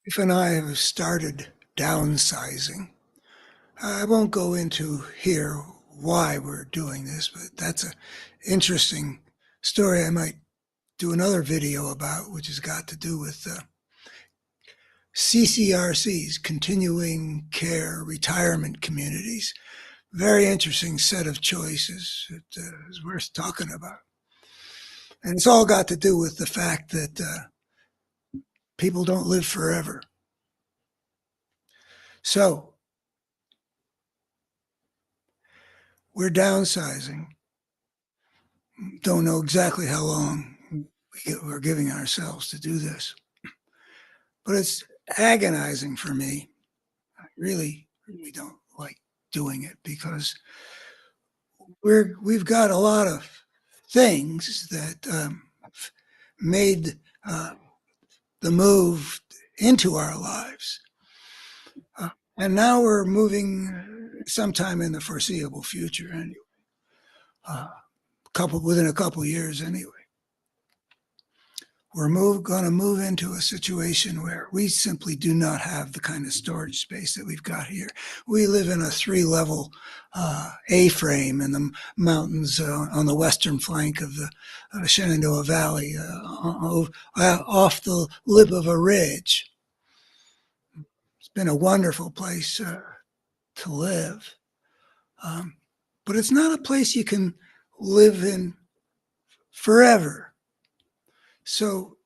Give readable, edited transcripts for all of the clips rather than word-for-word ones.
Wife and I have started downsizing. I won't go into here why we're doing this, but that's an interesting story I might do another video about, which has got to do with CCRCs, continuing care retirement communities. Very interesting set of choices that is worth talking about. And it's all got to do with the fact that people don't live forever. So we're downsizing. Don't know exactly how long we're giving ourselves to do this, but it's agonizing for me. I really don't like doing it because we've got a lot of things that made the move into our lives, and now we're moving sometime in the foreseeable future anyway. Within a couple of years anyway. We're going to move into a situation where we simply do not have the kind of storage space that we've got here. We live in a 3-level A-frame in the mountains on the western flank of the Shenandoah Valley, off the lip of a ridge. It's been a wonderful place to live, but it's not a place you can live in forever. So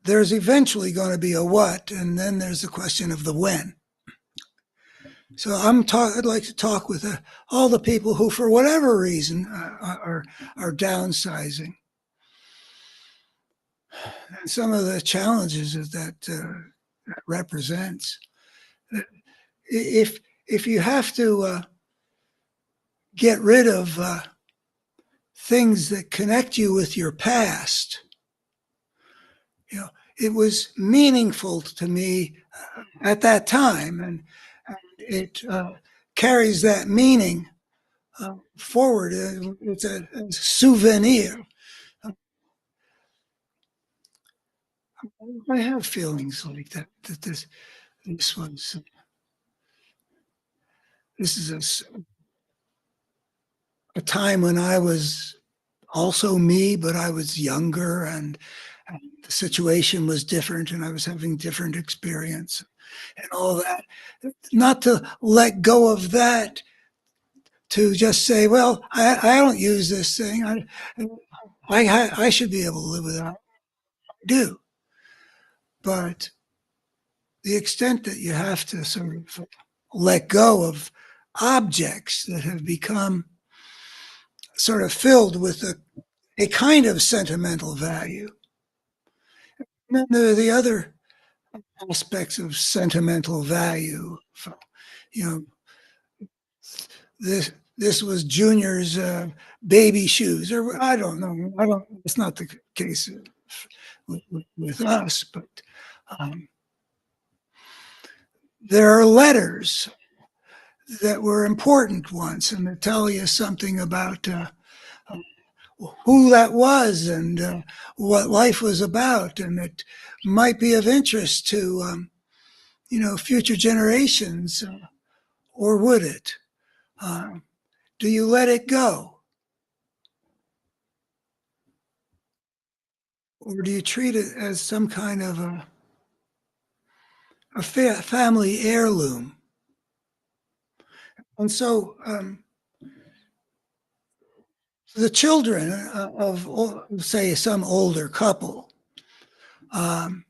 there's eventually going to be a what, and then there's the question of the when. So I'd like to talk with all the people who, for whatever reason, are downsizing, and some of the challenges that represents. If you have to get rid of things that connect you with your past, it was meaningful to me at that time, and it carries that meaning forward. It's a souvenir. I have feelings like that. That this is a time when I was also me, but I was younger, and the situation was different, and I was having different experience and all that. Not to let go of that, to just say, well, I don't use this thing. I should be able to live without it. I do. But the extent that you have to sort of let go of objects that have become sort of filled with a kind of sentimental value. And then there are the other aspects of sentimental value. You know, this was Junior's baby shoes, or I don't know. It's not the case with us, but there are letters that were important once, and that tell you something about who that was and what life was about, and it might be of interest to future generations, or would it? Do you let it go, or do you treat it as some kind of a family heirloom? And so the children of, say, some older couple, the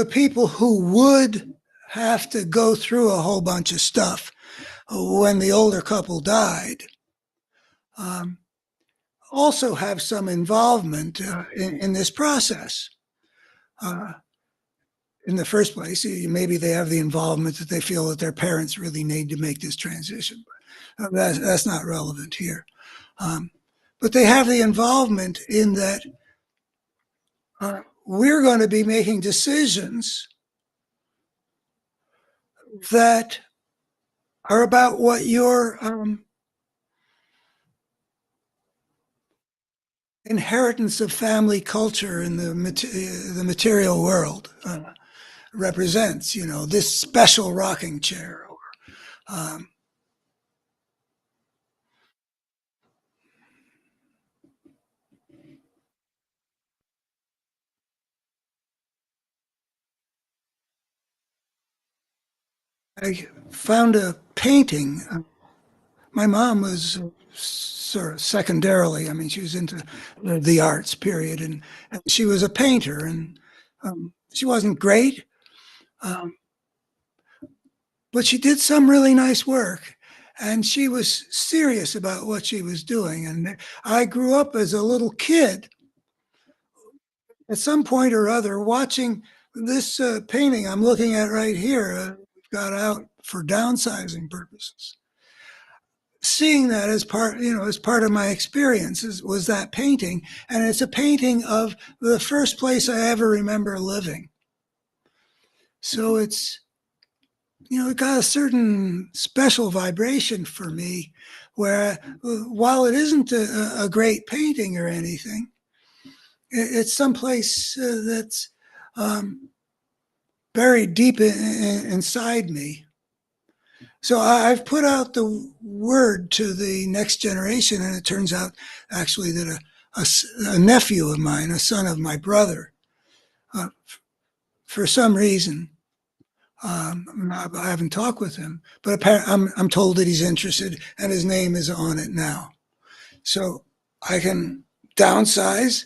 people who would have to go through a whole bunch of stuff when the older couple died, also have some involvement in this process. In the first place, maybe they have the involvement that they feel that their parents really need to make this transition. But that's not relevant here. But they have the involvement in that we're going to be making decisions that are about what your inheritance of family culture in the material world represents. You know, this special rocking chair. Um, I found a painting. My mom was sort of secondarily, I mean, she was into the arts period, and she was a painter, and she wasn't great, um, but she did some really nice work. And she was serious about what she was doing. And I grew up as a little kid at some point or other watching this painting I'm looking at right here, got out for downsizing purposes. Seeing that as part, you know, as part of my experiences was that painting, and it's a painting of the first place I ever remember living. So it's, you know, it got a certain special vibration for me, where while it isn't a great painting or anything, it's someplace that's buried deep inside me. So I've put out the word to the next generation, and it turns out actually that a nephew of mine, a son of my brother, uh, for some reason, I haven't talked with him, but apparently I'm told that he's interested, and his name is on it now. So I can downsize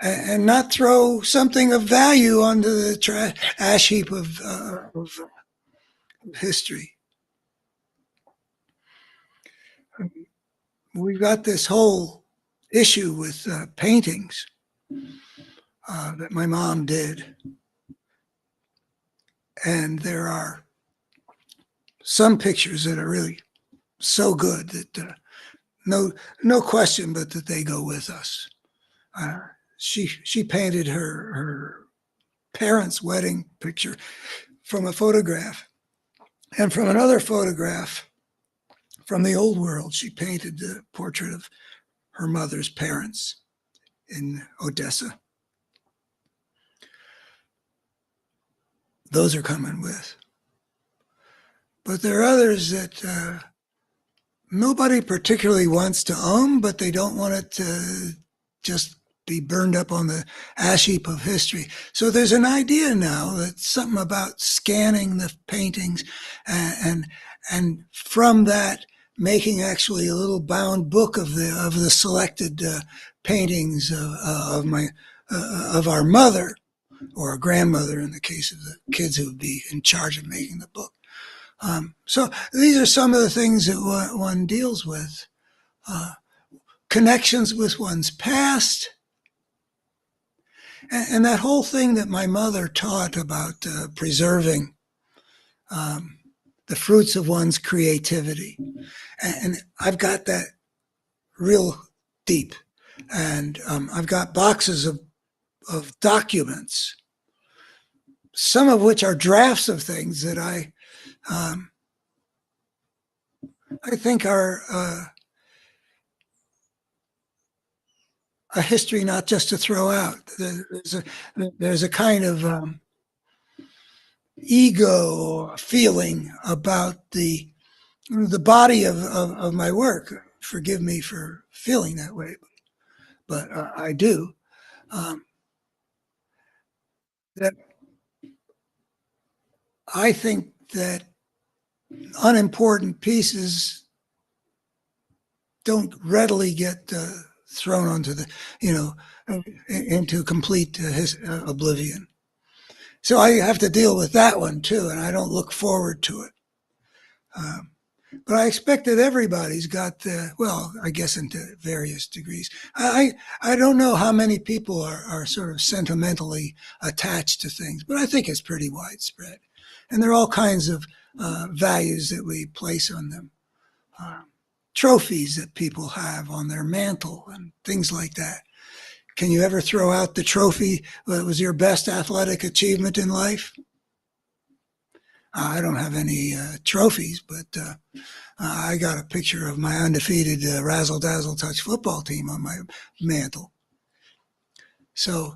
and not throw something of value onto the ash heap of history. We've got this whole issue with paintings that my mom did. And there are some pictures that are really so good that no question but that they go with us. She painted her parents' wedding picture from a photograph, and from another photograph from the old world, she painted the portrait of her mother's parents in Odessa. Those are coming with. But there are others that nobody particularly wants to own, but they don't want it to just be burned up on the ash heap of history. So there's an idea now that something about scanning the paintings and from that making actually a little bound book of the selected paintings of our mother or a grandmother in the case of the kids who would be in charge of making the book. So these are some of the things that one deals with. Connections with one's past, and that whole thing that my mother taught about preserving the fruits of one's creativity. And I've got that real deep. And I've got boxes of documents, some of which are drafts of things that I think are a history not just to throw out. There's a kind of ego feeling about the body of my work. Forgive me for feeling that way, but I do. That I think that unimportant pieces don't readily get thrown onto the, into complete oblivion. So I have to deal with that one too, and I don't look forward to it. But I expect that everybody's got, well, I guess into various degrees. I don't know how many people are sort of sentimentally attached to things, but I think it's pretty widespread. And there are all kinds of values that we place on them. Trophies that people have on their mantle and things like that. Can you ever throw out the trophy that was your best athletic achievement in life? I don't have any trophies, but I got a picture of my undefeated razzle-dazzle touch football team on my mantle. So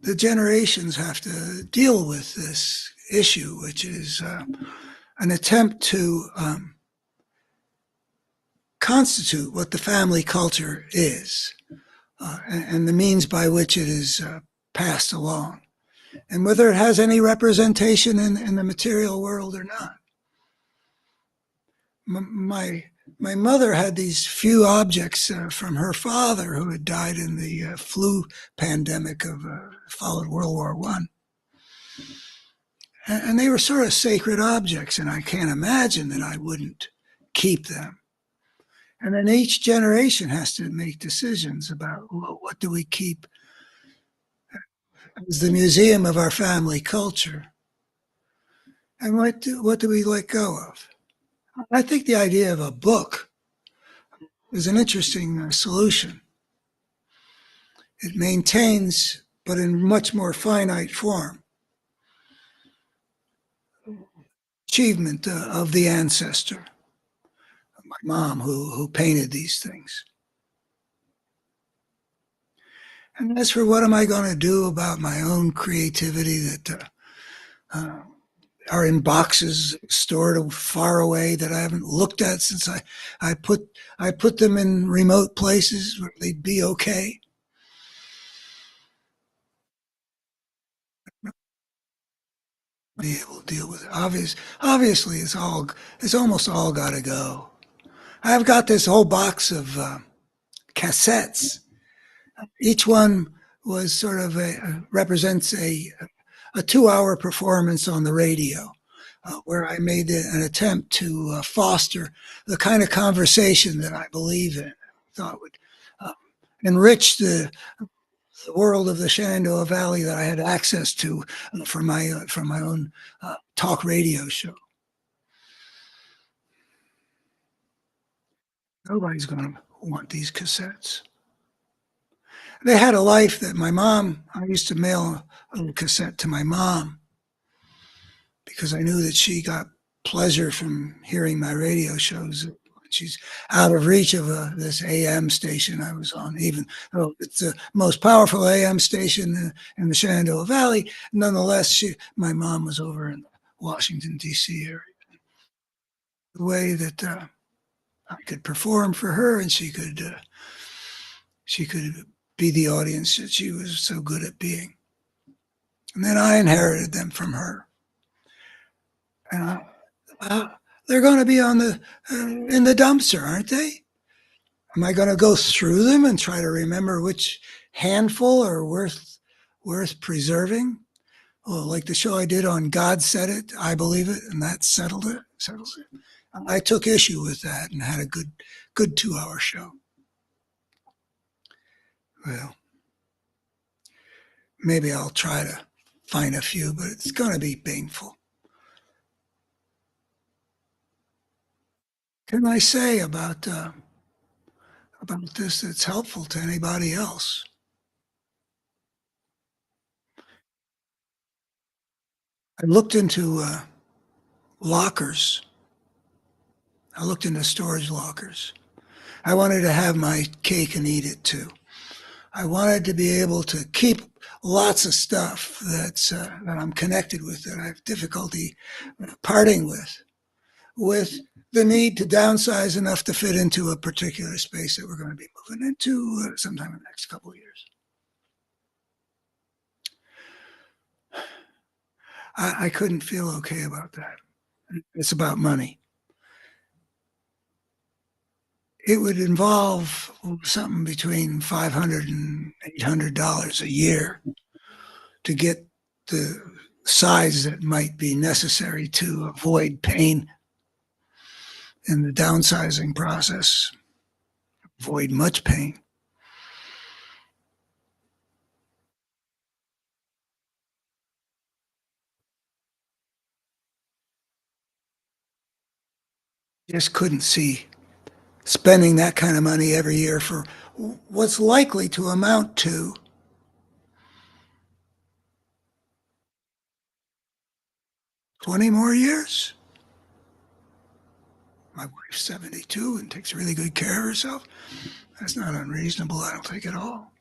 the generations have to deal with this issue, which is an attempt to constitute what the family culture is and the means by which it is passed along, and whether it has any representation in the material world or not. My my mother had these few objects from her father, who had died in the flu pandemic of followed World War One, and they were sort of sacred objects, and I can't imagine that I wouldn't keep them. And then each generation has to make decisions about, well, what do we keep as the museum of our family culture, and what do we let go of? I think the idea of a book is an interesting solution. It maintains, but in much more finite form, achievement of the ancestor, my mom, who painted these things. And as for what am I going to do about my own creativity that are in boxes stored far away that I haven't looked at since I put I put them in remote places where they'd be okay. Be able to deal with it. Obviously, it's almost all got to go. I've got this whole box of cassettes. Each one was sort of represents a 2 hour performance on the radio, where I made an attempt to foster the kind of conversation that I believe in, thought would uh, enrich the world of the Shenandoah Valley that I had access to from my own talk radio show. Nobody's going to want these cassettes. They had a life that my mom. I used to mail a little cassette to my mom because I knew that she got pleasure from hearing my radio shows. She's out of reach of this AM station I was on, even though it's the most powerful AM station in the Shenandoah Valley. Nonetheless, my mom was over in the Washington, D.C. area. The way that I could perform for her, and she could be the audience that she was so good at being. And then I inherited them from her. And they're going to be on the in the dumpster, aren't they? Am I going to go through them and try to remember which handful are worth preserving? Well, like the show I did on God Said It, I Believe It, and that settles it. I took issue with that and had a good 2 hour show. Well, maybe I'll try to find a few, but it's going to be painful. Can I say about this that's helpful to anybody else? I looked into lockers. I looked into storage lockers. I wanted to have my cake and eat it too. I wanted to be able to keep lots of stuff that I'm connected with, that I have difficulty parting with the need to downsize enough to fit into a particular space that we're going to be moving into sometime in the next couple of years. I couldn't feel okay about that. It's about money. It would involve something between $500 and $800 a year to get the size that might be necessary to avoid pain in the downsizing process, avoid much pain. Just couldn't see spending that kind of money every year for what's likely to amount to 20 more years. My wife's 72 and takes really good care of herself. That's not unreasonable, I don't think at all.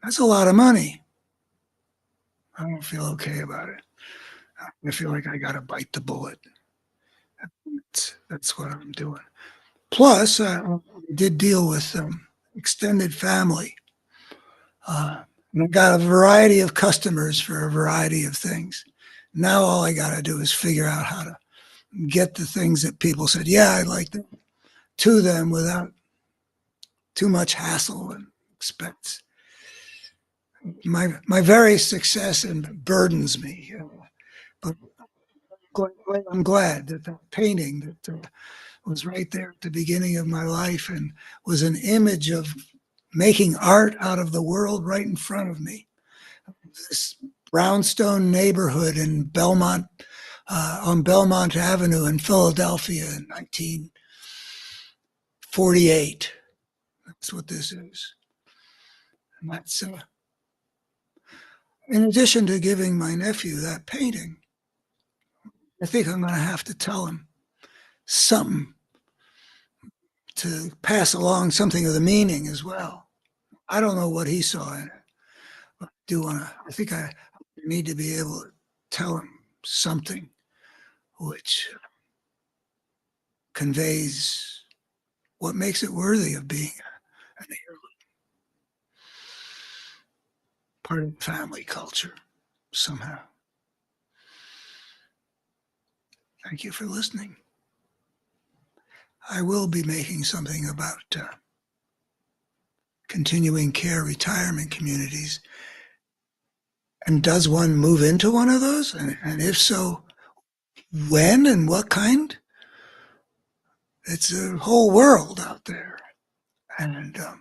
That's a lot of money. I don't feel okay about it. I feel like I got to bite the bullet. That's what I'm doing. Plus, I did deal with extended family. And I got a variety of customers for a variety of things. Now all I got to do is figure out how to get the things that people said, yeah, I'd like them, to them without too much hassle and expense. My very success and burdens me, but I'm glad that that painting that was right there at the beginning of my life and was an image of making art out of the world right in front of me. This brownstone neighborhood in Belmont, on Belmont Avenue in Philadelphia in 1948. That's what this is. And that's, in addition to giving my nephew that painting, I think I'm going to have to tell him something to pass along, something of the meaning as well. I don't know what he saw in it, but I think I need to be able to tell him something which conveys what makes it worthy of being an heirloom, part of the family culture somehow. Thank you for listening. I will be making something about continuing care retirement communities. And does one move into one of those? And if so, when and what kind? It's a whole world out there. And I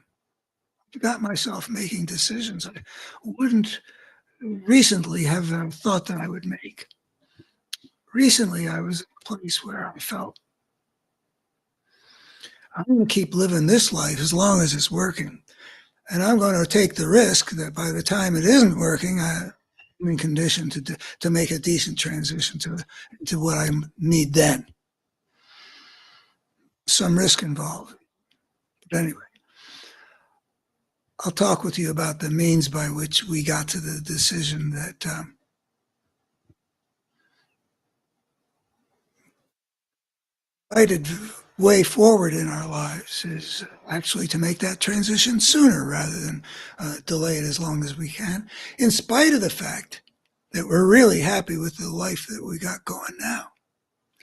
got myself making decisions I wouldn't recently have thought that I would make. Recently, I was in a place where I felt I'm going to keep living this life as long as it's working. And I'm going to take the risk that by the time it isn't working, I'm in condition to make a decent transition to what I need then. Some risk involved. But anyway, I'll talk with you about the means by which we got to the decision that guided way forward in our lives is actually to make that transition sooner rather than delay it as long as we can, in spite of the fact that we're really happy with the life that we got going now.